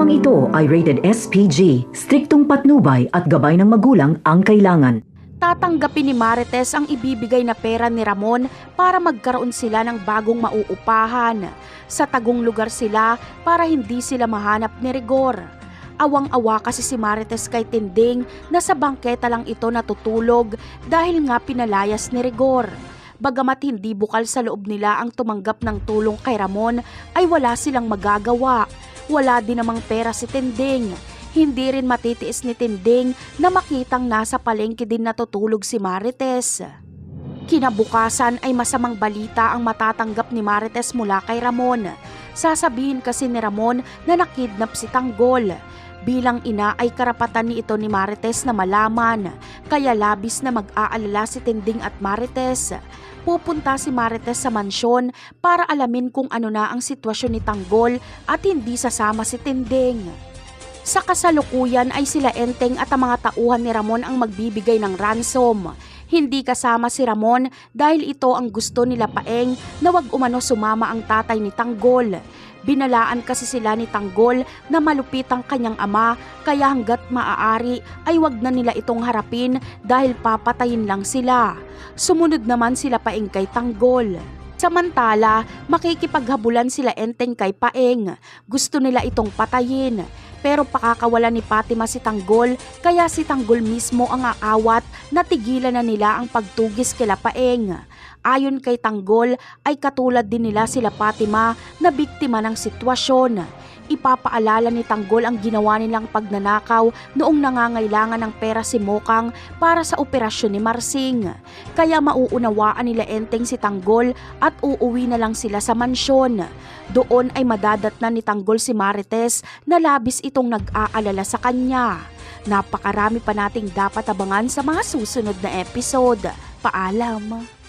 Programang ito ay rated SPG, striktong patnubay at gabay ng magulang ang kailangan. Tatanggapin ni Marites ang ibibigay na pera ni Ramon para magkaroon sila ng bagong mauupahan. Sa tagong lugar sila para hindi sila mahanap ni Rigor. Awang-awa kasi si Marites kay Tinding na sa bangketa lang ito natutulog dahil nga pinalayas ni Rigor. Bagamat hindi bukal sa loob nila ang tumanggap ng tulong kay Ramon ay wala silang magagawa. Wala din namang pera si Tinding. Hindi rin matitiis ni Tinding na makitang nasa palengke din natutulog si Marites. Kinabukasan ay masamang balita ang matatanggap ni Marites mula kay Ramon. Sasabihin kasi ni Ramon na nakidnap si Tanggol. Bilang ina ay karapatan ni ito ni Marites na malaman, kaya labis na mag-aalala si Tinding at Marites. Pupunta si Marites sa mansyon para alamin kung ano na ang sitwasyon ni Tanggol at hindi sasama si Tinding. Sa kasalukuyan ay sila Enteng at ang mga tauhan ni Ramon ang magbibigay ng ransom. Hindi kasama si Ramon dahil ito ang gusto nila Paeng na wag umano sumama ang tatay ni Tanggol. Binalaan kasi sila ni Tanggol na malupit ang kanyang ama kaya hanggat maaari ay wag na nila itong harapin dahil papatayin lang sila. Sumunod naman sila Paeng kay Tanggol. Samantala, makikipaghabulan sila Enteng kay Paeng. Gusto nila itong patayin. Pero pakakawalan ni Fatima si Tanggol kaya si Tanggol mismo ang aawat na tigilan na nila ang pagtugis kila Paeng. Ayon kay Tanggol ay katulad din nila sila Fatima na biktima ng sitwasyon. Ipapaalala ni Tanggol ang ginawa nilang pagnanakaw noong nangangailangan ng pera si Mokang para sa operasyon ni Marsing. Kaya mauunawaan nila Enteng si Tanggol at uuwi na lang sila sa mansyon. Doon ay madadatnan ni Tanggol si Marites na labis itong nag-aalala sa kanya. Napakarami pa nating dapat abangan sa mga susunod na episode. Paalam!